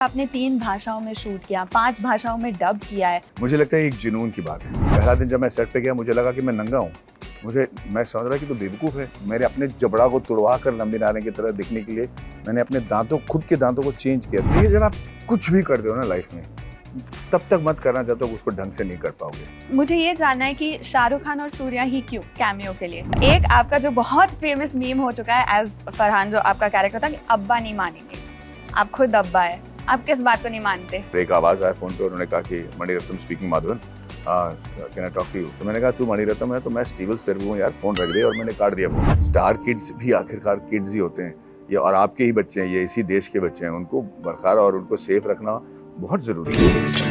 आपने 3 भाषाओं में शूट किया, 5 भाषाओं में डब किया है। मुझे लगता है एक जुनून की बात है। पहला दिन जब मैं सेट पे गया मुझे लगा कि मैं नंगा हूँ। मैं समझ रहा कि तो बेवकूफ़ है। मेरे अपने जबड़ा को तुड़वा कर लंबी नारे की तरह दिखने के लिए मैंने अपने खुद के दांतों को चेंज किया। तो ये जब आप कुछ भी करते हो ना लाइफ में, तब तक मत करना जब तक उसको ढंग से नहीं कर पाओगे। मुझे ये जानना है कि शाहरुख खान और सूर्या ही क्यों कैमियो के लिए? एक आपका जो बहुत फेमस मीम हो चुका है एज फरहान, जो आपका कैरेक्टर था कि अब्बा नहीं मानेंगे। आप खुद अब्बा है, आप किस बात को नहीं मानते? एक आवाज़ आया फ़ोन पे, उन्होंने कहा कि Mani Ratnam speaking Madhavan, can I talk to you? तो मैंने कहा तू मणिरत्नम है तो मैं स्टीवन स्पिलबर्ग हूँ यार, फ़ोन रख दे, और मैंने काट दिया फ़ोन। स्टार किड्स भी आखिरकार किड्स ही होते हैं, ये और आपके ही बच्चे हैं, ये इसी देश के बच्चे हैं। उनको बरकरार और उनको सेफ रखना बहुत ज़रूरी है।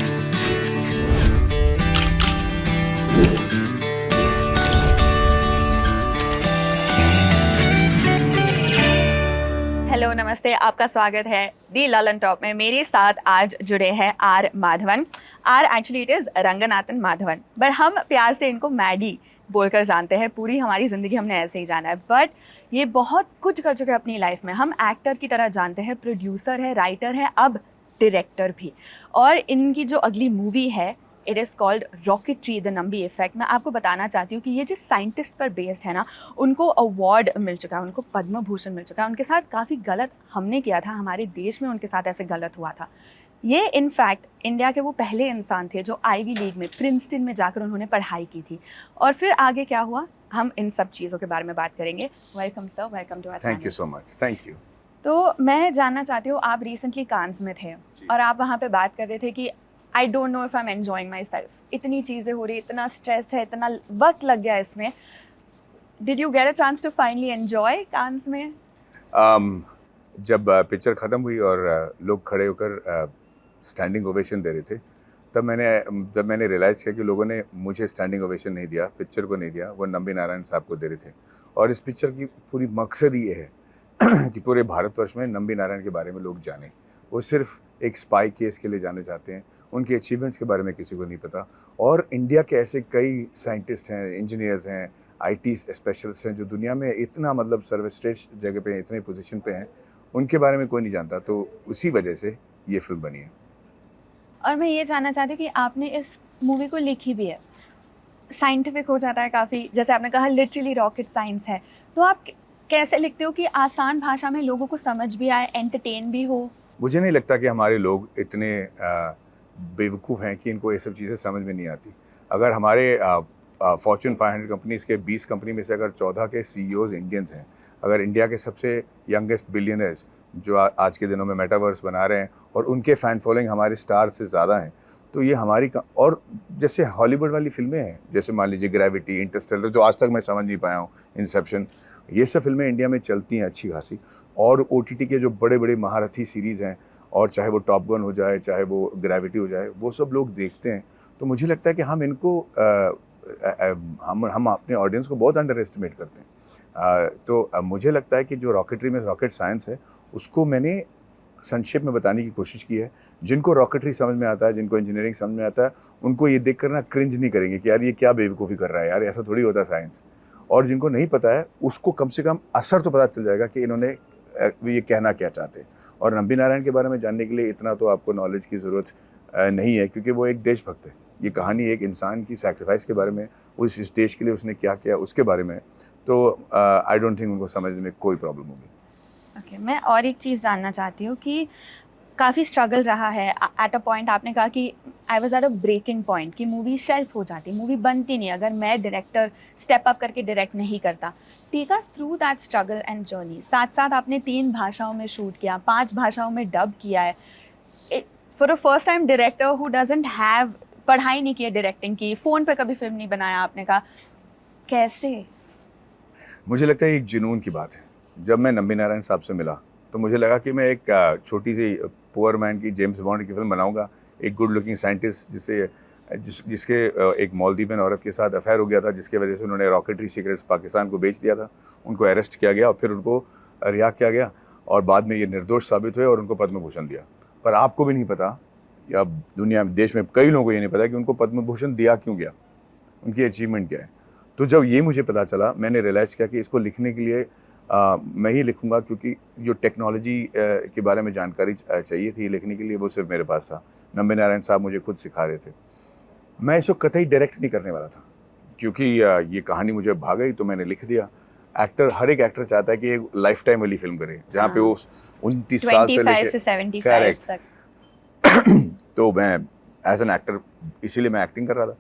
हेलो, नमस्ते, आपका स्वागत है दी ललन टॉप में। मेरे साथ आज जुड़े हैं R Madhavan. R actually it is Ranganathan Madhavan, but हम प्यार से इनको मैडी बोलकर जानते हैं। पूरी हमारी ज़िंदगी हमने ऐसे ही जाना है, बट ये बहुत कुछ कर चुके हैं अपनी लाइफ में। हम एक्टर की तरह जानते हैं, प्रोड्यूसर है, राइटर है, अब डायरेक्टर भी। और इनकी जो अगली मूवी है, it is called rocketry the Nambi effect. मैं आपको बताना चाहती हूँ कि ये जो साइंटिस्ट पर बेस्ड है ना, उनको अवार्ड मिल चुका है, उनको पद्म भूषण मिल चुका है। उनके साथ काफ़ी गलत हमने किया था, हमारे देश में उनके साथ ऐसे गलत हुआ था। ये इनफैक्ट इंडिया के वो पहले इंसान थे जो आईवी लीग में, प्रिंसटन में जाकर उन्होंने पढ़ाई की थी। और फिर आगे क्या हुआ, हम इन सब चीज़ों के बारे में बात करेंगे। Welcome sir, welcome to our channel. Thank you so much. Thank you. तो मैं जानना चाहती हूँ, आप रिसेंटली कांस में थे और आप वहाँ पे बात कर रहे थे कि I don't know if I am enjoying my self. इतनी चीज़ें हो रही, इतना स्ट्रेस है, इतना वक्त लग गया इसमें। Did you get a chance to finally enjoy Cannes में? जब पिक्चर ख़त्म हुई और लोग खड़े होकर स्टैंडिंग ओवेशन दे रहे थे, जब मैंने रियलाइज़ किया कि लोगों ने मुझे स्टैंडिंग ओवेशन नहीं दिया, पिक्चर को नहीं दिया, वो नंबी नारायण साहब को दे रहे थे। और इस पिक्चर की पूरी मकसद ये है कि पूरे भारतवर्ष में नंबी नारायण के बारे में लोग जानें। वो सिर्फ एक स्पाई केस के लिए जाने जाते हैं, उनके अचीवमेंट्स के बारे में किसी को नहीं पता। और इंडिया के ऐसे कई साइंटिस्ट हैं, इंजीनियर्स हैं, आईटी स्पेशलिस्ट हैं जो दुनिया में इतना मतलब सर्वश्रेष्ठ जगह पे, इतने पोजीशन पे हैं, उनके बारे में कोई नहीं जानता। तो उसी वजह से ये फिल्म बनी है। और मैं ये जानना चाहती हूँ कि आपने इस मूवी को लिखी भी है, साइंटिफिक हो जाता है काफ़ी, जैसे आपने कहा लिटरली रॉकेट साइंस है। तो आप कैसे लिखते हो कि आसान भाषा में लोगों को समझ भी आए, एंटरटेन भी हो? मुझे नहीं लगता कि हमारे लोग इतने बेवकूफ़ हैं कि इनको ये सब चीज़ें समझ में नहीं आती। अगर हमारे फॉर्च्यून 500 कंपनीज़ के 20 कंपनी में से अगर 14 के सीईओज़ इंडियंस हैं, अगर इंडिया के सबसे यंगेस्ट बिलियनर्स जो आज के दिनों में मेटावर्स बना रहे हैं और उनके फ़ैन फॉलोइंग हमारे स्टार से ज़्यादा हैं, तो ये हमारी और जैसे हॉलीवुड वाली फ़िल्में हैं, जैसे मान लीजिए ग्रेविटी, इंटरस्टेलर, जो आज तक मैं समझ नहीं पाया हूँ, इंसेप्शन, ये सब फिल्में इंडिया में चलती हैं अच्छी खासी। और ओटीटी के जो बड़े बड़े महारथी सीरीज़ हैं, और चाहे वो टॉप गन हो जाए, चाहे वो ग्रेविटी हो जाए, वो सब लोग देखते हैं। तो मुझे लगता है कि हम इनको हम अपने ऑडियंस को बहुत अंडर एस्टिमेट करते हैं। तो मुझे लगता है कि जो रॉकेटरी में रॉकेट साइंस है, उसको मैंने संक्षेप में बताने की कोशिश की है। जिनको रॉकेटरी समझ में आता है, जिनको इंजीनियरिंग समझ में आता है, उनको ये देख कर ना क्रिंज नहीं करेंगे कि यार ये क्या बेवकूफ़ी कर रहा है यार, ऐसा थोड़ी होता है साइंस। और जिनको नहीं पता है, उसको कम से कम असर तो पता चल जाएगा कि इन्होंने ये कहना क्या चाहते हैं। और नंबी नारायण के बारे में जानने के लिए इतना तो आपको नॉलेज की ज़रूरत नहीं है, क्योंकि वो एक देशभक्त है। ये कहानी एक इंसान की सैक्रिफाइस के बारे में, इस देश के लिए उसने क्या किया उसके बारे में। तो आई डोंट थिंक उनको समझने में कोई प्रॉब्लम होगी। ओके, मैं और एक चीज़ जानना चाहती हूँ कि काफ़ी स्ट्रगल रहा है। एट अ पॉइंट आपने कहा कि I was at a breaking point, कि मूवी शेल्फ हो जाती, मूवी बनती नहीं अगर मैं डायरेक्टर स्टेप अप करके डायरेक्ट नहीं करता। Take us through that struggle and journey. साथ साथ आपने 3 भाषाओं में शूट किया, 5 भाषाओं में डब किया है। For a first time director who doesn't have पढ़ाई नहीं की है डायरेक्टिंग की, फ़ोन पर कभी फिल्म नहीं बनाया, आपने कहा कैसे? मुझे लगता है एक जुनून की बात है। जब मैं नंबी नारायण साहब से मिला तो मुझे लगा कि मैं एक छोटी सी पुअर मैन की, जेम्स बॉन्ड की फिल्म बनाऊंगा। एक गुड लुकिंग साइंटिस्ट जिसके एक मालदीवियन औरत के साथ अफेयर हो गया था, जिसके वजह से उन्होंने रॉकेटरी सीक्रेट्स पाकिस्तान को बेच दिया था। उनको अरेस्ट किया गया और फिर उनको रिहा किया गया, और बाद में ये निर्दोष साबित हुए और उनको पद्म भूषण दिया। पर आपको भी नहीं पता, या दुनिया में, देश में कई लोगों को ये नहीं पता कि उनको पद्म भूषण दिया क्यों गया, उनकी अचीवमेंट क्या है। तो जब ये मुझे पता चला, मैंने रियलाइज़ किया कि इसको लिखने के लिए मैं ही लिखूंगा, क्योंकि जो टेक्नोलॉजी के बारे में जानकारी चाहिए थी लिखने के लिए, वो सिर्फ मेरे पास था। नंबे नारायण साहब मुझे खुद सिखा रहे थे। मैं इसको कतई डायरेक्ट नहीं करने वाला था, क्योंकि ये कहानी मुझे भा गई तो मैंने लिख दिया। हर एक एक्टर चाहता है कि एक लाइफ टाइम वाली फिल्म करे, जहाँ पे वो 29 साल से 25 से 75 Correct. तक। तो मैं एज एन एक्टर, इसीलिए मैं एक्टिंग कर रहा था।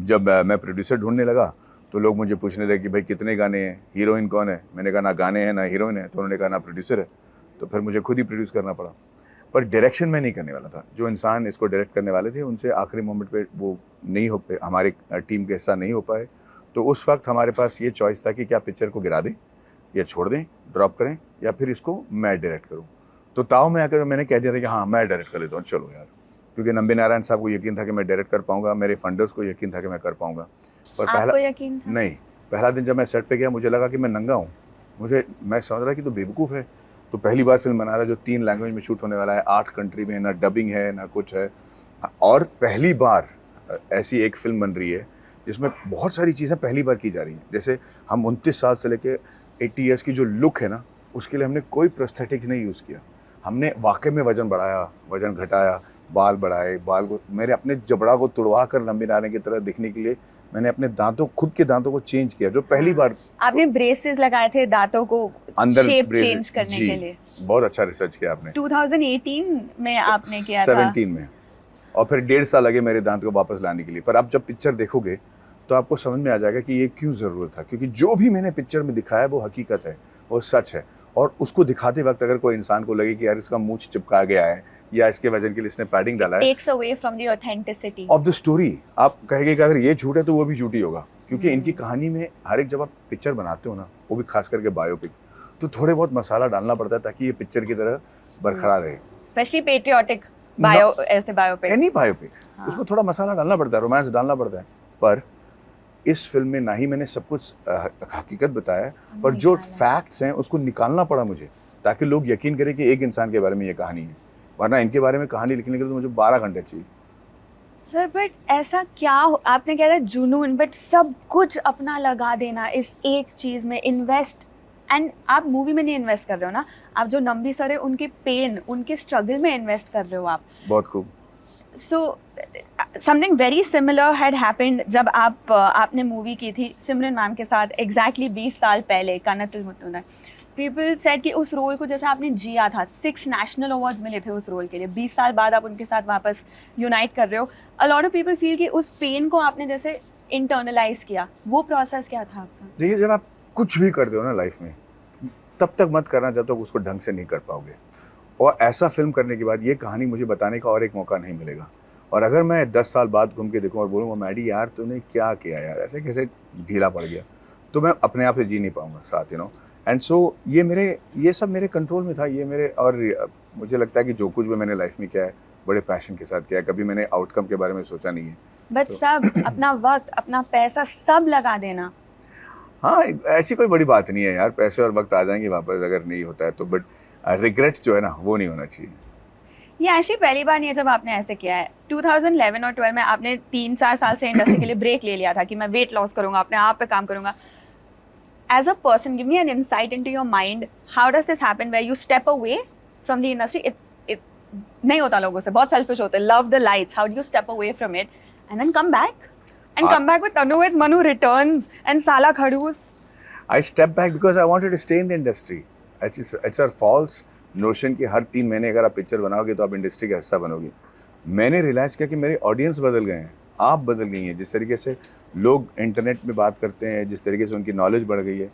जब मैं प्रोड्यूसर ढूंढने लगा तो लोग मुझे पूछने लगे कि भाई कितने गाने हैं, हीरोइन कौन है। मैंने कहा ना गाने हैं ना हीरोइन है। तो उन्होंने कहा ना प्रोड्यूसर है। तो फिर मुझे खुद ही प्रोड्यूस करना पड़ा। पर डायरेक्शन मैं नहीं करने वाला था। जो इंसान इसको डायरेक्ट करने वाले थे उनसे आखिरी मोमेंट पे वो नहीं हो पाए, हमारे टीम के हिस्सा नहीं हो पाए। तो उस वक्त हमारे पास ये चॉइस था कि क्या पिक्चर को गिरा दें या छोड़ दें, ड्रॉप करें, या फिर इसको मैं डायरेक्ट करूँ। तो ताऊ में आकर मैंने कह दिया था कि हाँ मैं डायरेक्ट कर लेता हूँ, चलो यार। क्योंकि नंबे नारायण साहब को यकीन था कि मैं डायरेक्ट कर पाऊंगा, मेरे फंडर्स को यकीन था कि मैं कर पाऊंगा। पर आपको यकीन था? नहीं, पहला दिन जब मैं सेट पे गया मुझे लगा कि मैं नंगा हूँ। मैं समझ रहा कि तो बेवकूफ़ है, तो पहली बार फिल्म बना रहा है जो 3 लैंग्वेज में शूट होने वाला है, 8 कंट्री में, ना डबिंग है ना कुछ है। और पहली बार ऐसी एक फिल्म बन रही है जिसमें बहुत सारी चीज़ें पहली बार की जा रही हैं। जैसे हम 29 साल से लेके 80 ईयर्स की जो लुक है ना, उसके लिए हमने कोई प्रोस्थेटिक नहीं यूज़ किया। हमने वाकई में वज़न बढ़ाया, वज़न घटाया, बाल बढ़ाए, बाल को मैंने अपने जबड़ा को तुड़वा कर नंबे नारायण की तरह दिखने के लिए मैंने अपने खुद के दांतों को चेंज किया। जो पहली बार आपने ब्रेसेस लगाए थे दांतों को अंदर शेप चेंज करने के लिए। बहुत अच्छा रिसर्च किया आपने। 2018 में आपने किया था। 17 में। और फिर 1.5 साल लगे मेरे दांत को वापस लाने के लिए। पर आप जब पिक्चर देखोगे तो आपको समझ में आ जाएगा कि ये क्यों ज़रूरत था। क्योंकि जो भी मैंने पिक्चर में दिखाया वो हकीकत है, वो सच है। और उसको दिखाते वक्त अगर कोई इंसान को लगे कि यार इसका मूंछ चिपका गया है या इसके वजन के लिए इसने पैडिंग डाला है, takes away from the authenticity of the story, आप कहेंगे कि अगर ये झूठ है तो वो भी झूठी होगा। क्योंकि इनकी कहानी में हर एक, जब आप पिक्चर बनाते हो ना, वो भी खास करके बायोपिक, तो थोड़े बहुत मसाला डालना पड़ता है ताकि ये पिक्चर की तरह बरकरार रहे। स्पेशली पेट्रियोटिक ऐसे बायोपिक, एनी बायोपिक, हाँ। उसमें थोड़ा मसाला डालना पड़ता है, रोमांस डालना पड़ता है। पर इस फिल्म में ना ही मैंने सब कुछ हकीकत बताया, पर जो फैक्ट्स हैं उसको निकालना पड़ा मुझे, ताकि लोग यकीन करें कि एक इंसान के बारे में ये कहानी है। वरना इनके बारे में कहानी लिखने के लिए तो मुझे 12 घंटे चाहिए। सर बट ऐसा क्या आपने कहा था जुनून, बट सब कुछ अपना लगा देना इस एक चीज में, इन्वेस्ट। एंड आप मूवी में नहीं इन्वेस्ट कर रहे हो ना, आप जो नंबी सर है उनके पेन, उनके स्ट्रगल में इन्वेस्ट कर रहे हो आप। बहुत खूब। So something very similar had happened जब आपने मूवी की थी सिमरन मैम के साथ एग्जैक्टली 20 साल पहले, कनतल मुतुना। पीपल सेड कि उस रोल को जैसे आपने जिया था, 6 नेशनल अवार्ड्स मिले थे उस रोल के लिए, 20 साल बाद आप उनके साथ वापस यूनाइट कर रहे हो। A lot of people feel कि उस पेन को आपने जैसे इंटरनलाइज किया। वो प्रोसेस क्या था आपका? देखिए, जब आप कुछ भी करते हो ना लाइफ में, तब तक मत करना जब तक उसको ढंग से नहीं कर पाओगे। और ऐसा फिल्म करने के बाद ये कहानी मुझे बताने का और एक मौका नहीं मिलेगा। और अगर मैं 10 साल बाद घूम के देखूँ और बोलूँगा मैडी यार तूने क्या किया यार, ऐसे कैसे ढीला पड़ गया, तो मैं अपने आप से जी नहीं पाऊँगा साथ, यू नो। एंड सो ये सब मेरे कंट्रोल में था, ये मेरे, और मुझे लगता है कि जो कुछ भी मैंने लाइफ में किया है बड़े पैशन के साथ किया है। कभी मैंने आउटकम के बारे में सोचा नहीं है। बट सब अपना वक्त, अपना पैसा सब लगा देना। हाँ, ऐसी कोई बड़ी बात नहीं है यार, पैसे और वक्त आ जाएंगे वापस अगर नहीं होता है तो। बट रिग्रेट जो है ना, वो नहीं होना चाहिए। ये एक्चुअली पहली बार नहीं है जब आपने ऐसे किया है। 2011 और 12 में आपने 3-4 साल से इंडस्ट्री के लिए ब्रेक ले लिया था कि मैं वेट लॉस करूंगा, अपने आप पे काम करूंगा। As a person, give me an insight into your mind, how does this happen where you step away from the industry? It नहीं होता लोगों से, बहुत सेल्फिश होते हैं, love the lights, how do you step away from it and then come back with Tanu with Manu returns and Saala Khadoos? I stepped back because I wanted to stay in the industry. It's a false notion कि हर 3 महीने अगर आप picture बनाओगे तो आप industry का हिस्सा बनोगे। मैंने रियलाइज़ किया कि मेरे ऑडियंस बदल गए हैं, आप बदल गई हैं। जिस तरीके से लोग इंटरनेट में बात करते हैं, जिस तरीके से उनकी नॉलेज बढ़ गई है,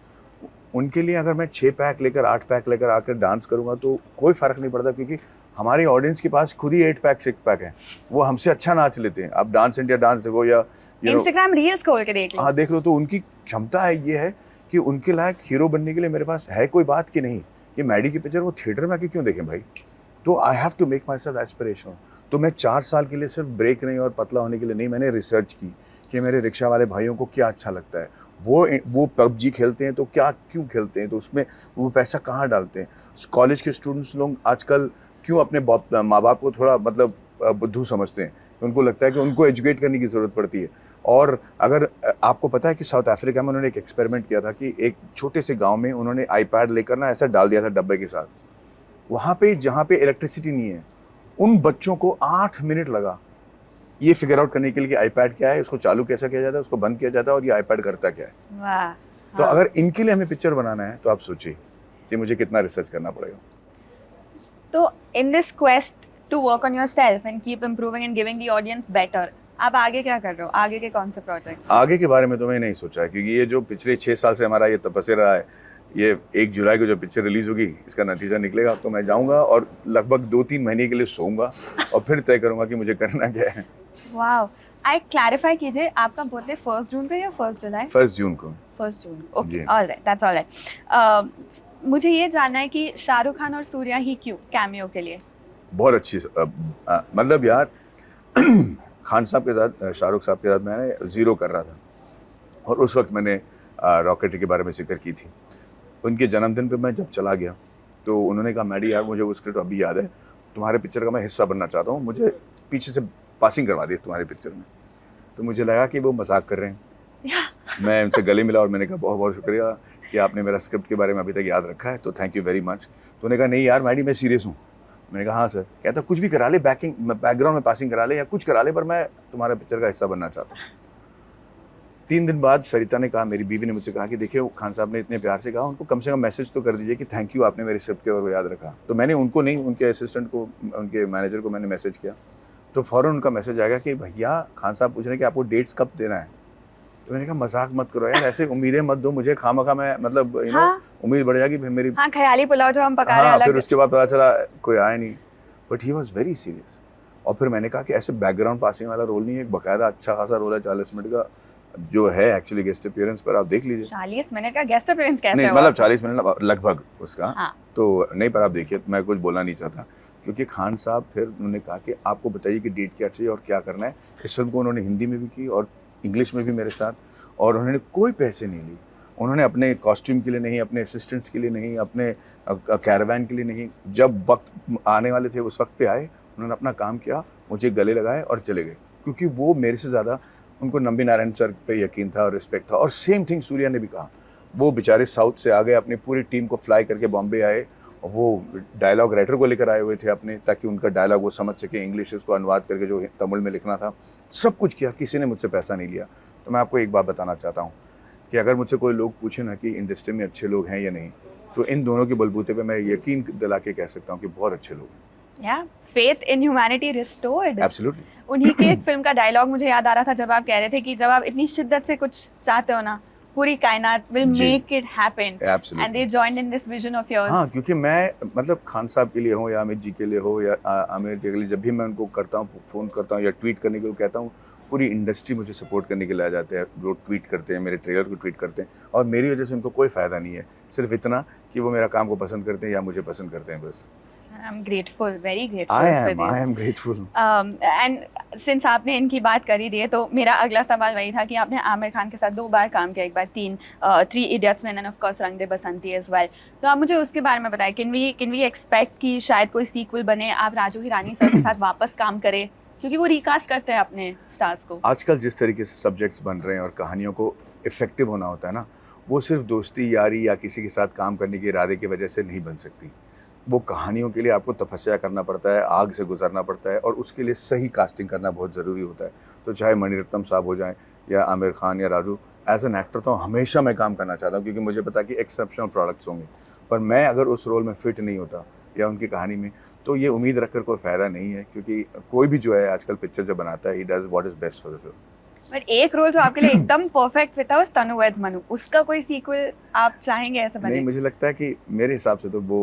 उनके लिए अगर मैं 6 पैक लेकर 8 पैक लेकर आकर डांस करूँगा तो कोई फ़र्क नहीं पड़ता, क्योंकि हमारी ऑडियंस के पास खुद ही 8 पैक 6 पैक है, वो हमसे अच्छा नाच लेते हैं। आप डांस इंडिया डांस देखो या इंस्टाग्राम रील्स खोल के देख लो, हाँ देख लो, तो उनकी क्षमता है, ये है कि उनके लायक हीरो बनने के लिए मेरे पास है कोई बात की नहीं। कि मैडी की पिक्चर वो थिएटर में आके क्यों देखें भाई? तो I have to make myself aspirational. तो मैं 4 साल के लिए सिर्फ ब्रेक नहीं और पतला होने के लिए नहीं, मैंने रिसर्च की कि मेरे रिक्शा वाले भाइयों को क्या अच्छा लगता है। वो पबजी खेलते हैं तो क्यों खेलते हैं, तो उसमें वो पैसा कहाँ डालते हैं। कॉलेज के स्टूडेंट्स लोग आजकल क्यों अपने माँ बाप को थोड़ा मतलब बुद्धू समझते हैं उनको लगता है कि उनको एजुकेट करने की ज़रूरत पड़ती है। और अगर आपको पता है कि साउथ अफ्रीका में उन्होंने एक एक्सपेरिमेंट किया था कि एक छोटे से गांव में उन्होंने आईपैड लेकर ना ऐसा डाल दिया था डब्बे के साथ, वहाँ पे जहाँ पे इलेक्ट्रिसिटी नहीं है, उन बच्चों को 8 मिनट लगा ये फिगर आउट करने के लिए कि आईपैड क्या है, उसको चालू कैसे किया जाता है, उसको बंद किया जाता है और ये आईपैड करता क्या है। वाह। तो हाँ। अगर इनके लिए हमें पिक्चर बनाना है तो आप सोचिए कि मुझे कितना रिसर्च करना पड़ेगा। तो in this quest to work on yourself and keep improving and giving the audience better, आप आगे क्या कर रहे हो? आगे के कौन से प्रोजेक्ट? आगे के बारे में तो मैंने नहीं सोचा है, क्योंकि ये जो पिछले 6 साल से हमारा ये तपस्या रहा है, ये 1 जुलाई को जो पिक्चर रिलीज होगी इसका नतीजा निकलेगा तो मैं जाऊंगा और लगभग 2-3 महीने के लिए सोऊंगा और फिर तय करूंगा कि मुझे करना क्या है। वाओ। आई क्लैरिफाई कीजिए, आपका बर्थडे 1 जून को या 1 जुलाई? 1 जून को। 1 जून, ओके, जी। Alright, that's alright. मुझे ये जानना है कि शाहरुख खान और सूर्या ही क्यों कैमियो के लिए? बहुत अच्छी मतलब यार खान साहब के साथ, शाहरुख साहब के साथ मैंने ज़ीरो कर रहा था और उस वक्त मैंने रॉकेटरी के बारे में जिक्र की थी। उनके जन्मदिन पे मैं जब चला गया तो उन्होंने कहा, मैडी यार मुझे वो स्क्रिप्ट अभी याद है, तुम्हारे पिक्चर का मैं हिस्सा बनना चाहता हूँ, मुझे पीछे से पासिंग करवा दी तुम्हारे पिक्चर में। तो मुझे लगा कि वो मजाक कर रहे हैं। मैं उनसे गले मिला और मैंने कहा बहुत बहुत शुक्रिया कि आपने मेरा स्क्रिप्ट के बारे में अभी तक याद रखा है, तो थैंक यू वेरी मच। तो उन्होंने कहा नहीं यार मैडी मैं सीरियस हूँ। मैंने कहा हाँ सर। कहता कुछ भी करा ले, बैकग्राउंड में पासिंग करा ले या कुछ करा ले, पर मैं तुम्हारे पिक्चर का हिस्सा बनना चाहता हूँ। 3 दिन बाद सरिता ने कहा, मेरी बीवी ने मुझसे कहा कि देखिए खान साहब ने इतने प्यार से कहा, उनको कम से कम मैसेज तो कर दीजिए कि थैंक यू आपने मेरे स्क्रिप्ट के बारे में याद रखा। तो मैंने उनको नहीं, उनके असिस्टेंट को, उनके मैनेजर को मैंने मैसेज किया, तो फ़ौरन उनका मैसेज आएगा कि भैया खान साहब पूछ रहे हैं कि आपको डेट्स कब देना है। तो मैंने कहा मजाक मत करो यार, ऐसे उम्मीदें मत दो मुझे, खामखा मैं मतलब उम्मीद बढ़ जाएगी मेरी। हाँ, ख्याली पुलाव जो हम पका रहे हैं अलग। फिर उसके बाद पता चला कोई आया नहीं, but he was very serious. और फिर मैंने कहा कि ऐसे बैकग्राउंड पासिंग वाला रोल नहीं है, एक बाकायदा अच्छा खासा रोल है 40 मिनट का जो है एक्चुअली गेस्ट अपीयरेंस पर, आप देख लीजिए। 40 मिनट का गेस्ट अपीयरेंस कैसे नहीं हुआ? मतलब 40 मिनट लगभग उसका। हाँ। तो नहीं, पर आप देखिए मैं कुछ बोलना नहीं चाहता, क्योंकि खान साहब फिर उन्होंने कहा कि आपको बताइए कि डेट क्या चाहिए और क्या करना है। इस फिल्म को उन्होंने हिंदी में भी की और इंग्लिश में भी मेरे साथ, और उन्होंने कोई पैसे नहीं ली। उन्होंने अपने कॉस्ट्यूम के लिए नहीं, अपने असिस्टेंट्स के लिए नहीं, अपने कैरावैन के लिए नहीं, जब वक्त आने वाले थे उस वक्त पे आए, उन्होंने अपना काम किया, मुझे गले लगाए और चले गए, क्योंकि वो मेरे से ज़्यादा उनको नंबी नारायण सर पे यकीन था और रिस्पेक्ट था। और सेम थिंग सूर्या ने भी कहा, वो बेचारे साउथ से आ गए, अपनी पूरी टीम को फ्लाई करके बॉम्बे आए, और वो डायलॉग राइटर को लेकर आए हुए थे अपने, ताकि उनका डायलॉग वो समझ सके, इंग्लिश उसको अनुवाद करके जो तमिल में लिखना था, सब कुछ किया, किसी ने मुझसे पैसा नहीं लिया। तो मैं आपको एक बात बताना चाहता हूँ कि अगर मुझसे कोई लोग पूछे ना कि इंडस्ट्री में अच्छे लोग हैं या नहीं, तो इन दोनों के बलबूते पे मैं यकीन दिला के कह सकता हूँ कि बहुत अच्छे लोग हैं। Yeah, faith in humanity restored. Absolutely. उन्हीं के एक फिल्म का डायलॉग मुझे याद आ रहा था जब आप कह रहे थे कि जब आप इतनी शिद्दत से कुछ चाहते हो ना, पूरी कायनात will ji. make it happen. Absolutely. And they joined in this vision of yours. हाँ, क्योंकि मैं मतलब खान साहब के लिए हो या अमित जी के लिए हो या आमिर जी के लिए, जब भी मैं उनको करता हूँ, फ़ोन करता हूँ या ट्वीट करने के लिए कहता हूँ, पूरी इंडस्ट्री मुझे सपोर्ट करने के लिए आ जाते हैं। लोग ट्वीट करते हैं, मेरे ट्रेलर को ट्वीट करते हैं, और मेरी वजह से उनको कोई फ़ायदा नहीं है, सिर्फ इतना कि वो मेरा काम को पसंद करते हैं या मुझे पसंद करते हैं, बस। I'm grateful, very grateful for this. I am grateful. And since आपने इनकी बात करी दी है, तो मेरा अगला सवाल वही था कि आपने आमिर खान के साथ 2 बार काम किया, एक बार 3 इडियट्स में, एंड ऑफ कोर्स रंग दे बसंती एज वेल। तो आप मुझे उसके बारे में बताएं, कैन वी एक्सपेक्ट कि शायद कोई सीक्वल बने, आप राजू हिरानी सर के साथ वापस काम करें, क्योंकि वो रिकास्ट करते हैं अपने स्टार्स को। आजकल जिस तरीके से सब्जेक्ट्स बन रहे हैं और कहानियों को इफेक्टिव होना होता है ना, वो सिर्फ दोस्ती यारी या किसी के साथ काम करने के इरादे की वजह से नहीं बन सकती। वो कहानियों के लिए आपको तपस्या करना पड़ता है, आग से गुजरना पड़ता है, और उसके लिए सही कास्टिंग करना बहुत ज़रूरी होता है। तो चाहे मणिरत्नम साहब हो जाएं या आमिर खान या राजू, एज एन एक्टर तो हमेशा मैं काम करना चाहता हूँ, क्योंकि मुझे पता है कि एक्सेप्शनल प्रोडक्ट्स होंगे। पर मैं अगर उस रोल में फिट नहीं होता या उनकी कहानी में, तो ये उम्मीद रखकर कोई फ़ायदा नहीं है, क्योंकि कोई भी जो है आजकल पिक्चर जो बनाता है, he does what is best for the film. But एक रोल जो आपके लिए एकदम परफेक्ट फिट था, उस तनु वेड्स मनु, उसका कोई सीक्वल आप चाहेंगे ऐसा बने? नहीं, मुझे लगता है कि मेरे हिसाब से तो वो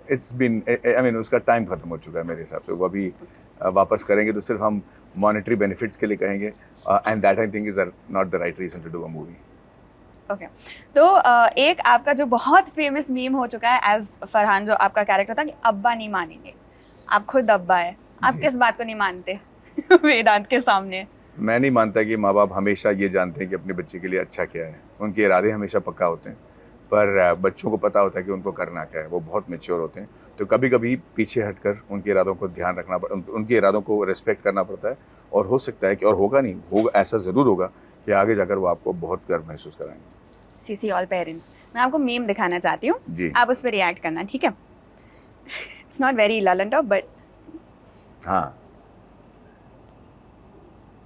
इट्स बीन, आई मीन उसका टाइम ख़त्म हो चुका है मेरे हिसाब से। वो अभी वापस करेंगे तो सिर्फ हम मॉनेटरी बेनिफिट्स के लिए कहेंगे, and that I think is not the right reason to do a movie. Okay, तो एक आपका जो बहुत फेमस मीम हो चुका है एज फरहान, जो आपका कैरेक्टर था कि अब्बा नहीं मानेंगे, आप खुद अब्बा है, आप किस बात को नहीं मानते वेदांत के सामने? मैं नहीं मानता कि माँ बाप हमेशा ये जानते हैं कि अपने बच्चे के लिए अच्छा क्या है, उनके इरादे हमेशा पक्का होते हैं, पर बच्चों को पता होता है कि उनको करना क्या है, वो बहुत मैच्योर होते हैं। तो कभी कभी पीछे हटकर उनके इरादों को ध्यान रखना उनके इरादों को रिस्पेक्ट करना पड़ता है, और हो सकता है कि, और होगा नहीं होगा, ऐसा ज़रूर होगा कि आगे जाकर वो आपको बहुत गर्व महसूस कराएंगे। सीसी ऑल पेरेंट्स, मैं आपको मीम दिखाना चाहती हूँ जी। आप उस पर रिएक्ट करना, ठीक है? It's not very Lalan top but हाँ,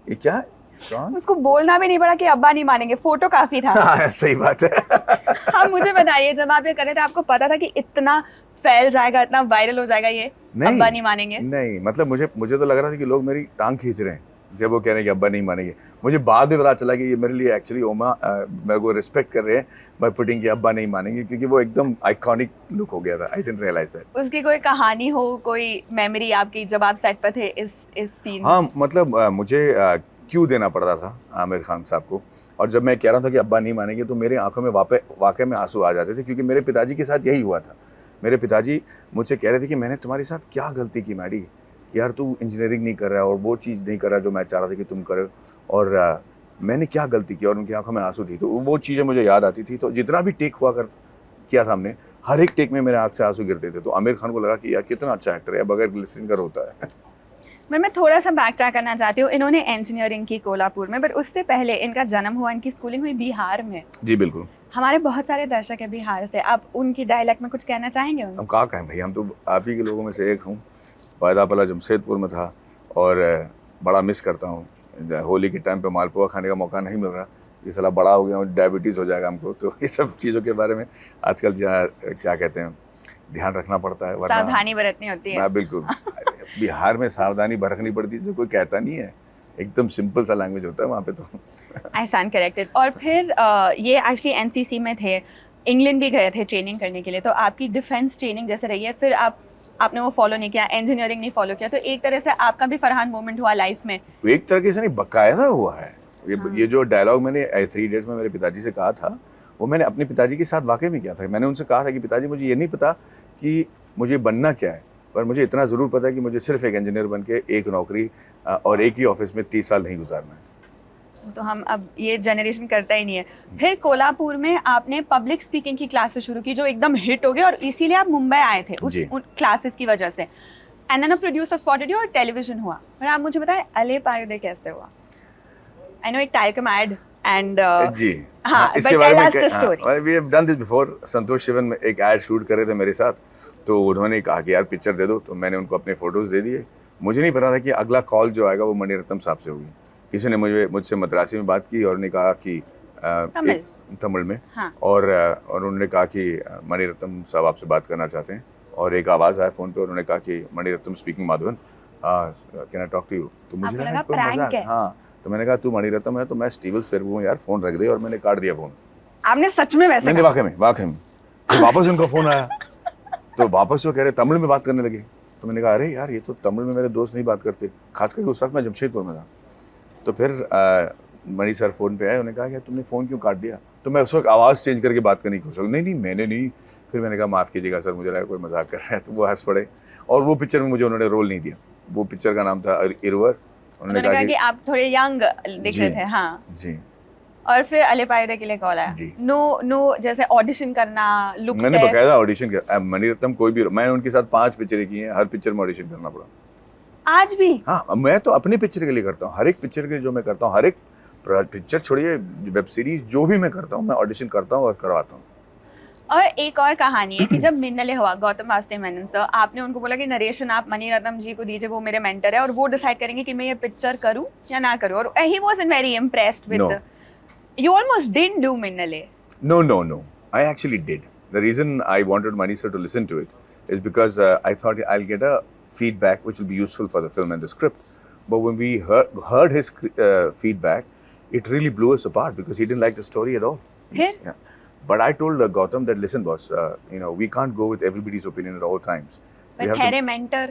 ये क्या है? कौन? उसको बोलना भी नहीं पड़ा कि अब्बा नहीं मानेंगे, फोटो काफी था। हाँ, सही बात है। आप मुझे बताइए, जब आप ये कर रहे थे आपको पता था कि इतना फैल जाएगा, इतना वायरल हो जाएगा ये, अब्बा नहीं मानेंगे? नहीं, मतलब मुझे तो लग रहा था कि लोग मेरी टांग खींच रहे हैं जब वो कह रहे हैं कि अब्बा नहीं मानेंगे। मुझे बाद में पता चला कि ये मेरे लिए एक्चुअली ओमा मेरे को रिस्पेक्ट कर रहे हैं बाय पुटिंग कि अब्बा नहीं मानेंगे, क्योंकि वो एकदम आइकॉनिक लुक हो गया था। I didn't realise that. उसकी कोई कहानी हो, कोई मेमोरी आपकी जब आप सेट पर थे इस सीन? हाँ, मतलब मुझे क्यों देना पड़ रहा था आमिर खान साहब को, और जब मैं कह रहा था कि अब्बा नहीं मानेंगे तो मेरे आंखों में वाकई में आंसू आ जाते थे, क्योंकि मेरे पिताजी के साथ यही हुआ था। मेरे पिताजी मुझसे कह रहे थे कि मैंने तुम्हारे साथ क्या गलती की मैडी, कि यार तू इंजीनियरिंग नहीं कर रहा और वो चीज़ नहीं कर रहा जो मैं चाह रहा था कि तुम करो, और मैंने क्या गलती की, और उनकी आंखों में आंसू थी। तो वो चीज़ें मुझे याद आती थी। तो जितना भी टेक किया था हमने, हर एक टेक में मेरे आंख से आंसू गिरते थे। तो आमिर खान को लगा कि यार कितना अच्छा एक्टर है, बगैर ग्लिसरीन होता है। मैं थोड़ा सा बैक ट्रैक करना चाहती हूँ। इन्होंने इंजीनियरिंग की कोल्हापुर में, बट उससे पहले इनका जन्म हुआ, इनकी स्कूलिंग हुई बिहार में। जी बिल्कुल। हमारे बहुत सारे दर्शक है बिहार से, आप उनकी डायलेक्ट में कुछ कहना चाहेंगे? हम कहाँ कहें भाई, हम तो आप ही के लोगों में से एक हूँ। पैदा पला जमशेदपुर में था, और बड़ा मिस करता हूँ। होली के टाइम पे मालपुआ खाने का मौका नहीं मिल रहा। ये साला बड़ा हो गया हूँ, डायबिटीज़ हो जाएगा हमको, तो ये सब चीज़ों के बारे में आजकल क्या कहते हैं, ध्यान रखना पड़ता है, सावधानी बरतनी होती है। बिल्कुल। बिहार में सावधानी बरतनी पड़ती है, कोई कहता नहीं है, एकदम सिंपल सा लैंग्वेज होता है वहाँ पे। तो आई स्टैंड करेक्टेड। और फिर ये एक्चुअली एनसीसी में थे, इंग्लैंड भी गए थे ट्रेनिंग करने के लिए, तो आपकी डिफेंस ट्रेनिंग जैसे रही है, फिर आपने वो फॉलो नहीं किया, इंजीनियरिंग नहीं फॉलो किया, तो एक तरह से आपका भी फरहान मोमेंट हुआ लाइफ में? एक तरीके से नहीं, बकायदा हुआ है। हाँ। ये जो डायलॉग मैंने 3 इडियट्स में मेरे पिताजी से कहा था, वो मैंने अपने पिताजी के साथ वाकई में किया था। मैंने उनसे कहा था कि पिताजी मुझे ये नहीं पता कि मुझे बनना क्या है, पर मुझे इतना ज़रूर पता है कि मुझे सिर्फ एक इंजीनियर बन के एक नौकरी और एक ही ऑफिस में 30 साल नहीं गुजारना है। तो हम अब ये जनरेशन करता ही नहीं है। फिर कोल्हापुर में आपने पब्लिक स्पीकिंग की क्लासेस शुरू की जो एकदम हिट हो गई, और इसीलिए आप मुंबई आए थे उस क्लासेस की वजह से। And then a producer spotted you और टेलीविजन हुआ। पर आप मुझे बताएं अले पायुदे कैसे हुआ? आई नो एक टाइकम एड एंड जी हाँ, इसके बारे में we have done this before. Santosh Sivan में एक एड शूट कर रहे थे मेरे साथ, तो उन्होंने कहा कि यार पिक्चर दे दो, तो मैंने उनको अपने फोटोज़ दे दिए। मुझे नहीं पता था कि अगला कॉल जो आएगा वो मणिरत्नम साहब से होगी। किसी ने मुझसे मद्रासी में बात की और उन्होंने कहा कि तमिल में, हाँ। और उन्होंने कहा कि मणिरत्नम साहब आपसे बात करना चाहते हैं, और एक आवाज़ आया फ़ोन पे, उन्होंने कहा कि Mani Ratnam speaking Madhavan, can I talk to you? तो मुझे लगा कोई मजाक है। हाँ, तो मैंने कहा तू मणिरत्नम है तो मैं स्टीवन स्पिलबर्ग हूँ यार, फ़ोन रख दे, और मैंने काट दिया फ़ोन। आपने सच में वैसे? मैंने वाकई में। तो वापस उनका फ़ोन आया, तो वापस वो कह रहे तमिल में बात करने लगे। तो मैंने कहा अरे यार ये तो तमिल में मेरे दोस्त नहीं बात करते, खास करके उस वक्त मैं जमशेदपुर में था। तो फिर मणि सर फ़ोन पे आए, उन्होंने कहा कि तुमने फ़ोन क्यों काट दिया? तो मैं उस वक्त आवाज़ चेंज करके बात करने की कोशिश, नहीं मैंने नहीं। फिर मैंने कहा माफ़ कीजिएगा सर, मुझे लगा कोई मजाक कर रहा है। तो वो हंस पड़े, और वो पिक्चर में मुझे उन्होंने रोल नहीं दिया। वो पिक्चर का नाम था इरवर। उन्होंने कहा कि आप थोड़े यंग दिख रहे थे। हाँ जी। और फिर अले पायुदे के लिए कॉल आया? नो जैसे ऑडिशन करना, लुक मैंने बकायदा ऑडिशन किया। मणिरत्नम कोई भी, मैंने उनके साथ 5 पिक्चरें की हैं, हर पिक्चर में ऑडिशन करना पड़ा। आज भी? हाँ, मैं तो अपनी पिक्चर के लिए करता हूँ, हर एक पिक्चर के लिए जो मैं करता हूँ, हर एक पिक्चर छोड़िए वेब सीरीज, जो भी मैं करता हूँ मैं ऑडिशन करता हूँ और करवाता हूँ। और एक और कहानी है कि जब मिन्नले हुआ गौतम वासुदेव मेनन सर, आपने उनको बोला कि नरेशन आप मणिरत्नम जी को दीजिए, वो मेरे मेंटर है और वो डिसाइड करेंगे कि मैं ये पिक्चर करूं या ना करूं, और he wasn't very impressed with you almost didn't do Minnale. No. I actually did. The reason I wanted Mani sir to listen to it is because I thought I'll get a feedback which will be useful for the film and the script. But when we heard his feedback, it really blew us apart because he didn't like the story at all. Yeah. But I told Gautam that listen, boss, we can't go with everybody's opinion at all times. But ठहरे mentor.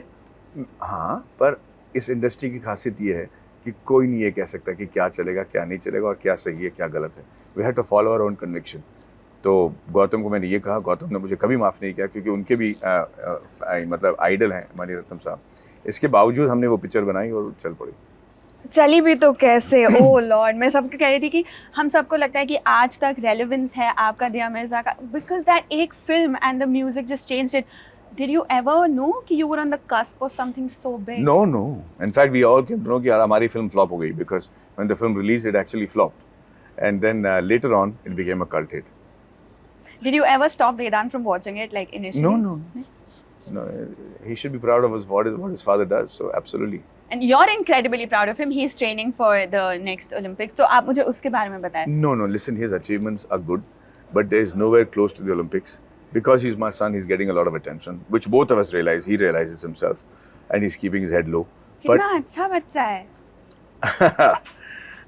हाँ, पर इस industry की खासियत ये है कि कोई नहीं ये कह सकता कि क्या चलेगा क्या नहीं चलेगा और क्या सही है क्या गलत है। We have to follow our own conviction. तो गौतम को मैंने ये कहा, गौतम ने मुझे कभी माफ़ नहीं किया, क्योंकि उनके भी मतलब आइडल हैं मणिरत्नम साहब। इसके बावजूद हमने वो पिक्चर बनाई और चल पड़ी। चली भी तो कैसे, ओ लॉर्ड। मैं सबको कह रही थी कि हम सबको लगता है कि आज तक रेलेवेंस है आपका दिया मिर्जा का, बिकॉज दैट एक film and the music just changed it. Did you ever know कि you were on the cusp of something so big? No, no. In fact, we all came to know कि यार हमारी film flop हो गई because when the film released, it actually flopped, and then later on, it became a cult hit. Did you ever stop Vedant from watching it, like initially? No. He should be proud of what his father does. So absolutely. And you're incredibly proud of him. He's training for the next Olympics. तो आप मुझे उसके बारे में बताएं. No. Listen, his achievements are good, but there is nowhere close to the Olympics. Because he's my son, he's getting a lot of attention, which both of us realize. He realizes himself, and he's keeping his head low. कितना अच्छा बच्चा है.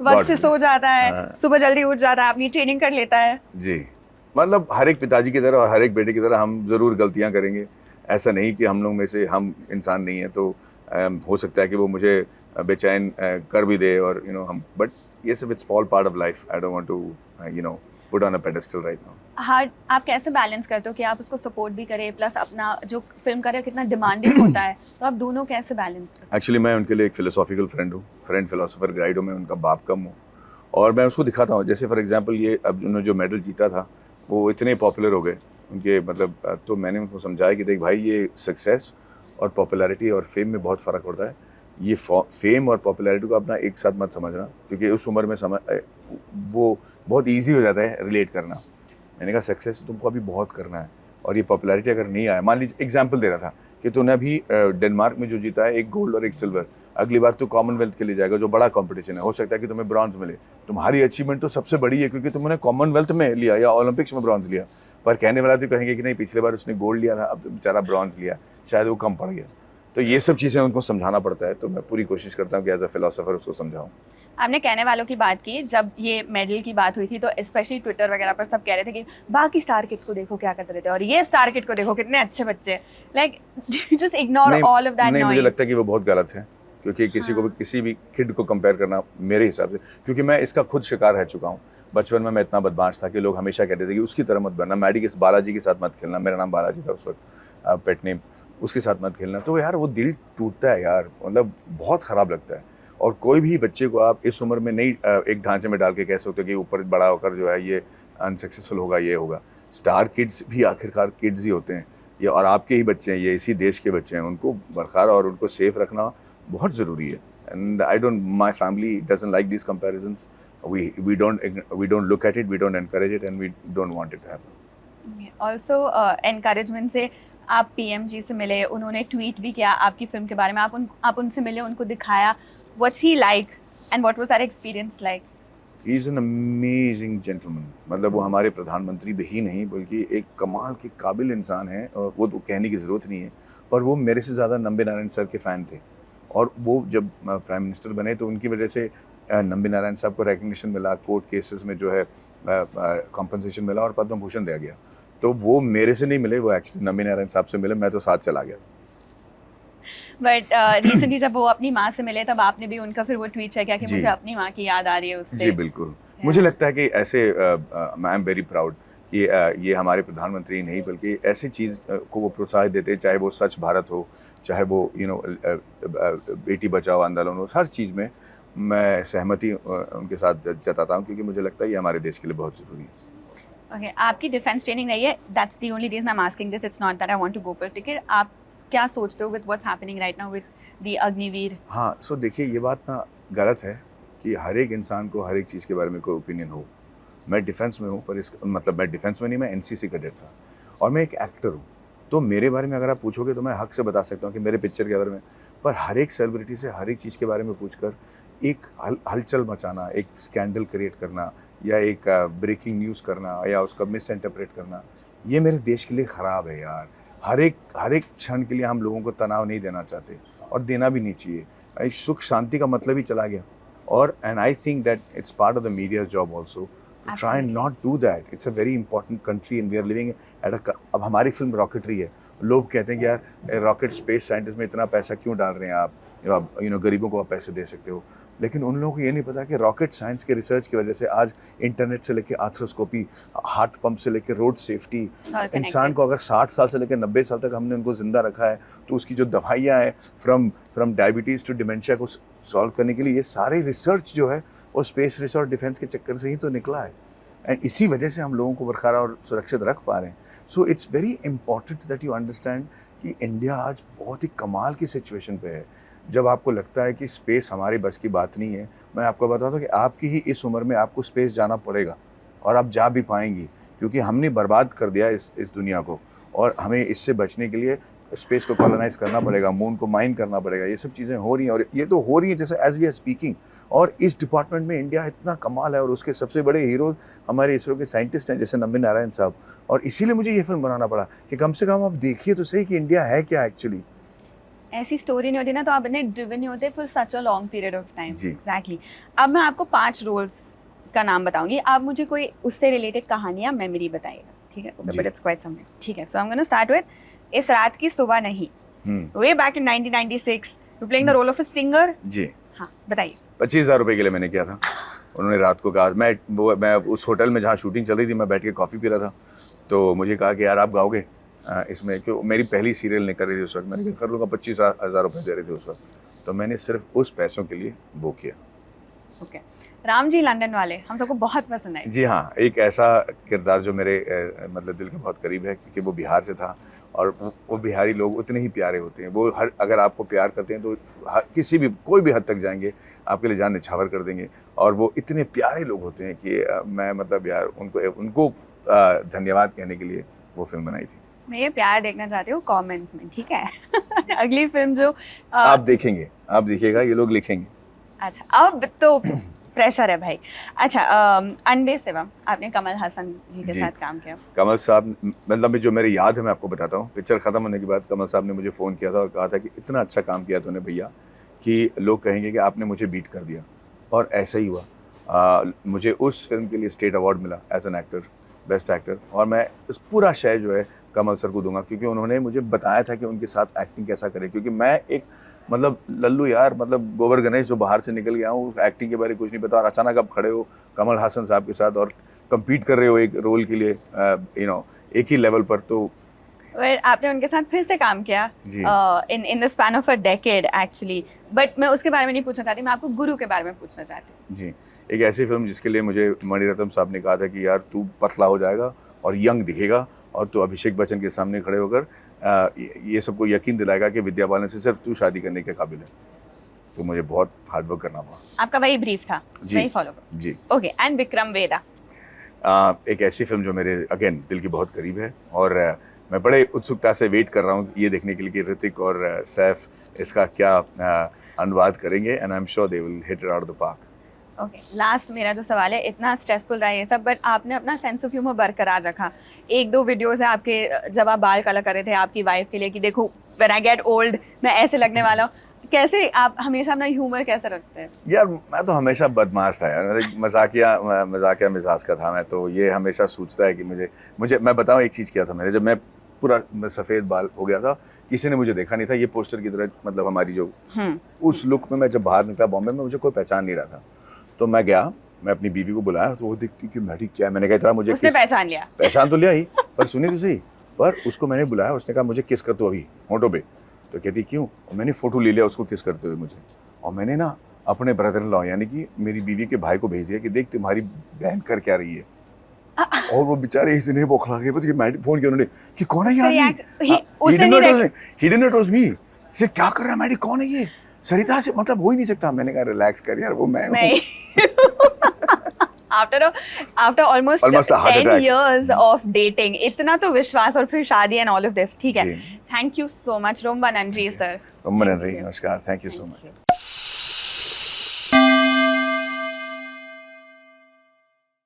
वक्त से सो जाता है, सुबह जल्दी उठ जाता है, अपनी ट्रेनिंग कर लेता है. जी, मतलब हर एक पिताजी की तरह और हर एक बेटे की तरह हम जरूर गलतियां करेंगे. ऐसा नहीं कि हम लोग में से हम इंसान नहीं है, तो हो सकता है कि वो मुझे बेचैन कर भी दे और हम, बट ये सब it's all part of life. I don't want to put on a pedestal right now. हाँ, आप कैसे बैलेंस करते हो कि आप उसको सपोर्ट भी करें प्लस अपना जो फिल्म करे कितना डिमांडिंग होता है, तो आप दोनों कैसे बैलेंस करते हो? एक्चुअली मैं उनके लिए एक फिलोसॉफिकल फ्रेंड फिलोसोफर गाइड हूँ. मैं उनका बाप कम हूँ और मैं उसको दिखाता हूँ. जैसे फॉर एग्जांपल ये अब उन्होंने जो मेडल जीता था वो इतने पॉपुलर हो गए उनके, मतलब तो मैंने उनको समझाया कि देख भाई, ये सक्सेस और पॉपुलैरिटी और फेम में बहुत फ़र्क होता है. ये फेम और पॉपुलैरिटी को अपना एक साथ मत समझना, क्योंकि उस उम्र में वो बहुत इजी हो जाता है रिलेट करना. मैंने कहा सक्सेस तुमको अभी बहुत करना है, और ये पॉपुलैरिटी अगर नहीं आया, मान लीजिए एग्जांपल दे रहा था कि तूने अभी डेनमार्क में जो जीता है, एक गोल्ड और एक सिल्वर, अगली बार तो कॉमनवेल्थ के लिए जाएगा जो बड़ा कंपटीशन है, हो सकता है कि तुम्हें ब्रॉन्ज मिले. तुम्हारी अचीवमेंट तो सबसे बड़ी है क्योंकि तुमने कॉमनवेल्थ में लिया या ओलंपिक्स में ब्रॉन्ज लिया. पर कहने वाला तो कहेंगे कि नहीं, पिछले बार उसने गोल्ड लिया था, अब तो बेचारा ब्रॉन्ज लिया, शायद वो कम पड़ गया. तो ये सब चीज़ें उनको समझाना पड़ता है. तो मैं पूरी कोशिश करता हूँ कि एज अ फिलोसोफर उसको समझाऊँ. आपने कहने वालों की बात की, जब ये मेडल की बात हुई थी तो स्पेशली ट्विटर वगैरह पर सब कह रहे थे कि बाकी स्टार किड्स को देखो क्या करते रहते हैं और ये स्टार किड को देखो कितने अच्छे बच्चे. Like just ignore all of that noise. मुझे लगता है कि वो बहुत गलत है, क्योंकि किसी को भी किसी भी किड को कंपेयर करना मेरे हिसाब से, क्योंकि मैं इसका खुद शिकार रह चुका हूँ. बचपन में मैं इतना बदमाश था कि लोग हमेशा कहते थे कि उसकी तरह मत बनना, बालाजी के साथ मत खेलना. मेरा नाम बालाजी था उस वक्त, पेट नेम, उसके साथ मत खेलना. तो यार वो दिल टूटता है यार, मतलब बहुत ख़राब लगता है. और कोई भी बच्चे को आप इस उम्र में नहीं एक ढांचे में डाल के कह सकते हो कि ऊपर बड़ा होकर जो है ये अनसक्सेसफुल होगा, ये होगा. स्टार किड्स भी आखिरकार किड्स ही होते हैं ये, और आपके ही बच्चे हैं ये, इसी देश के बच्चे हैं. उनको बरकरार और उनको सेफ रखना बहुत ज़रूरी है. And I don't, my family doesn't like this comparisons. we don't look at it, we don't encourage it, and we don't want it to happen. Also encouragement से आप पीएम जी से मिले, उन्होंने ट्वीट भी किया आपकी फिल्म के बारे में, आप उनसे मिले, उनको दिखाया. What's he like and what was that experience like? He is an amazing gentleman. मतलब वो हमारे प्रधानमंत्री भी ही नहीं बल्कि एक कमाल के काबिल इंसान है, और वो तो कहने की ज़रूरत नहीं है. पर वो मेरे से ज़्यादा नंबे नारायण सर के फ़ैन थे, और वो जब प्राइम मिनिस्टर बने तो उनकी वजह से नंबे नारायण साहब को रिकग्निशन मिला, कोर्ट केसेस में जो है कॉम्पनसेशन मिला और पद्म भूषण दिया गया. तो वो मेरे से नहीं मिले, वो एक्चुअली नंबे नारायण साहब से मिले, मैं तो साथ चला गया था. बट रिसेंटली जब वो अपनी माँ से मिले तब आपने भी उनका फिर वो ट्वीट किया कि मुझे अपनी माँ की याद आ रही है उससे. जी बिल्कुल. मुझे लगता है कि ऐसे आई एम वेरी प्राउड कि ये हमारे प्रधानमंत्री नहीं बल्कि ऐसी चीज़ को वो प्रोत्साहित देते हैं, चाहे वो स्वच्छ भारत हो, चाहे वो बेटी बचाओ आंदोलन हो. हर चीज़ में मैं सहमति उनके साथ जताता हूँ, क्योंकि मुझे लगता है ये हमारे देश के लिए बहुत ज़रूरी है. Okay, आपकी डिफेंस ट्रेनिंग रही है. That's the only reason I am asking this. It's not that I want to go political. आप क्या सोचते हो with what's happening right now with the Agniveer? हाँ, सो देखिए, ये बात ना गलत है कि हर एक इंसान को हर एक चीज़ के बारे में कोई ओपिनियन हो. मैं डिफेंस में हूँ, पर इसका मतलब मैं डिफेंस में नहीं, मैं एनसीसी कैडेट था और मैं एक एक्टर हूँ. तो मेरे बारे में अगर आप पूछोगे तो मैं हक से बता सकता हूँ कि मेरे पिक्चर के बारे में. पर हर एक सेलिब्रिटी से हर एक चीज़ के बारे में पूछकर एक हलचल मचाना, एक स्कैंडल क्रिएट करना, या एक ब्रेकिंग न्यूज़ करना, या उसका मिस इंटरप्रेट करना, ये मेरे देश के लिए ख़राब है यार. हर एक क्षण के लिए हम लोगों को तनाव नहीं देना चाहते, और देना भी नहीं चाहिए. सुख शांति का मतलब ही चला गया. और and I think that it's part of the media's job also to try and not do that. It's a very important country and we are living at a. अब हमारी फिल्म रॉकेटरी है. लोग कहते हैं कि यार रॉकेट स्पेस साइंटिस्ट में इतना पैसा क्यों डाल रहे हैं आप, गरीबों को आप पैसे दे सकते हो. लेकिन उन लोगों को ये नहीं पता कि रॉकेट साइंस के रिसर्च की वजह से आज इंटरनेट से लेकर आर्थ्रोस्कोपी, हार्ट पंप से लेकर रोड सेफ्टी, इंसान को अगर 60 साल से लेकर 90 साल तक हमने उनको जिंदा रखा है, तो उसकी जो दवाइयाँ हैं फ्रॉम डायबिटीज़ टू डिमेंशिया को सॉल्व करने के लिए ये सारे रिसर्च जो है वो स्पेस रिसर्च और डिफेंस के चक्कर से ही तो निकला है, एंड इसी वजह से हम लोगों को बरकरार और सुरक्षित रख पा रहे हैं। So it's very important that you understand कि इंडिया आज बहुत ही कमाल की सिचुएशन पे है। जब आपको लगता है कि स्पेस हमारी बस की बात नहीं है, मैं आपको बताता हूँ कि आपकी ही इस उम्र में आपको स्पेस जाना पड़ेगा, और आप जा भी पाएंगी, क्योंकि हमने बर्बाद कर दिया इस दुनिया को, और हमें इससे बचने के लिए स्पेस को कॉलोनाइज करना पड़ेगा, मून को माइन करना पड़ेगा। ये सब चीज़ें हो रही हैं, और ये तो हो रही हैं जैसे एज वी आर स्पीकिंग। और इस डिपार्टमेंट में इंडिया इतना कमाल है, और उसके सबसे बड़े हीरो हमारे इसरो के साइंटिस्ट हैं जैसे नंबी नारायण साहब। और इसीलिए मुझे ये फिल्म बनाना पड़ा कि कम से कम आप देखिए तो सही कि इंडिया है क्या एक्चुअली। ऐसी स्टोरी नहीं होती ना तो आप इतने ड्रिवन नहीं होते for such a long period of time. जी। एग्जैक्टली। अब मैं आपको 5 रोल्स का नाम बताऊंगी, आप मुझे कोई उससे रिलेटेड कहानी या मेमोरी बताइएगा, ठीक है? जी। बट इट्स क्वाइट समथिंग, ठीक है? So I am gonna start with इस रात की सुबह नहीं। Way back in 1996 you playing the role of a singer. जी। हाँ, बताइए। 25,000 रुपये के लिए मैंने किया था। उन्होंने रात को कहा, मैं उस होटल में जहाँ शूटिंग चल रही थी, मैं बैठ के कॉफ़ी पी रहा था, तो मुझे कहा कि यार आप गाओगे इसमें, क्यों मेरी पहली सीरियल निकल रही थी उस वक्त। मैंने कहा कर लूँगा, 25,000 रुपये दे रहे थे उस वक्त, तो मैंने सिर्फ उस पैसों के लिए वो किया। ओके। राम जी लंदन वाले हम सबको बहुत पसंद आए। जी हाँ, एक ऐसा किरदार जो मेरे मतलब दिल के बहुत करीब है, क्योंकि वो बिहार से था, और वो बिहारी लोग उतने ही प्यारे होते हैं। वो अगर आपको प्यार करते हैं तो किसी भी कोई भी हद तक जाएंगे, आपके लिए जान निछावर कर देंगे, और वो इतने प्यारे लोग होते हैं कि मैं मतलब यार उनको धन्यवाद कहने के लिए वो फिल्म बनाई थी। मैं ये प्यार देखना चाहती हूँ कमेंट्स में, ठीक है? अगली फिल्म जो आप देखेंगे, आप देखिएगा, ये लोग लिखेंगे। अच्छा, अब तो प्रेशर है भाई। अच्छा, अनबे शिवम, आपने कमल हसन जी के जी। साथ काम किया। कमल साहब, मतलब जो मेरी याद है मैं आपको बताता हूँ। पिक्चर ख़त्म होने के बाद कमल साहब ने मुझे फ़ोन किया था और कहा था कि इतना अच्छा काम किया तूने भैया कि लोग कहेंगे कि आपने मुझे बीट कर दिया, और ऐसा ही हुआ। मुझे उस फिल्म के लिए स्टेट अवार्ड मिला as an actor, best actor, और मैं इस पूरा श्रेय जो है कमल सर को दूंगा, क्योंकि उन्होंने मुझे बताया था कि उनके साथ एक्टिंग कैसा करे। क्योंकि मैं एक मतलब लल्लू यार, मतलब गोबर गणेश जो बाहर से निकल गया हूँ, एक्टिंग के बारे में कुछ नहीं पता, और अचानक आप खड़े हो कमल हासन साहब के साथ और compete कर रहे हो एक रोल के लिए, एक ही लेवल पर। तो आपने उनके साथ फिर से काम किया जी। In the span of a decade actually, but मैं उसके बारे में नहीं पूछना चाहती, मैं आपको गुरु के बारे में पूछना चाहती हूँ। जी, एक ऐसी फिल्म जिसके लिए मुझे मणिरत्नम साहब ने कहा था कि यार तू पतला हो जाएगा और यंग दिखेगा, और तू अभिषेक बच्चन के सामने खड़े होकर ये सबको यकीन दिलाएगा कि विद्या बालन से सिर्फ तू शादी करने के काबिल है। तो मुझे बहुत हार्ड वर्क करना पड़ा। आपका वही ब्रीफ था, जी। वही फॉलो करो। जी। Okay, and Vikram Vedha. एक ऐसी फिल्म जो मेरे अगेन दिल की बहुत करीब है, और मैं बड़े उत्सुकता से वेट कर रहा हूँ ये देखने के लिए कि ऋतिक और सैफ इसका क्या अनुवाद करेंगे, and I am sure they will hit it out of the park. Okay, last मेरा जो सवाल है, इतना स्ट्रेसफुल रहा ये सब, बट आपने अपना सेंस ऑफ ह्यूमर बरकरार रखा। 1-2 वीडियोस है आपके जब आप बाल कलर कर रहे थे आपकी वाइफ के लिए कि देखो व्हेन आई गेट ओल्ड मैं ऐसे लगने वाला हूँ। कैसे आप हमेशा अपना ह्यूमर कैसे रखते हैं? यार मैं तो हमेशा बदमाश था यार, मजाकिया मिजाज का था मैं, तो ये हमेशा सोचता है कि मुझे मैं बताऊँ एक चीज़ क्या था मेरे, जब मैं पूरा सफ़ेद बाल हो गया था, किसी ने मुझे देखा नहीं था, ये पोस्टर की तरह, मतलब हमारी जो उस लुक में मैं जब बाहर निकला बॉम्बे में, मुझे कोई पहचान नहीं रहा था। तो मैं गया, मैं अपनी बीवी को बुलाया, तो वो देखती कि मैडी क्या है, मैंने कहा इतना मुझे उसने पहचान लिया। पहचान तो लिया ही, पर सुनी तो सही, पर उसको मैंने बुलाया, उसने कहा मुझे किस कर तू अभी होंठों पे, तो कहती क्यों, और मैंने फ़ोटो ले लिया उसको किस करते हुए मुझे, और मैंने ना अपने ब्रदर इन लॉ यानी कि मेरी बीवी के भाई को भेज दिया कि देख तुम्हारी बहन कर क्या रही है। और वो बेचारे इसने बौखला गए, पता मैडी फोन किया उन्होंने कि कौन है यार, he did not told me, ये क्या कर रहा है मैडी, कौन है ये, सरिता से मतलब हो ही नहीं सकता। मैंने कहा रिलैक्स कर यार, वो मैं after almost 10 years of dating, इतना तो विश्वास, और फिर शादी एंड ऑल ऑफ दिस, ठीक है? थैंक यू सो मच, रोम्बा नंद्री सर। रोम्बा नंद्री, नमस्कार, थैंक यू सो मच।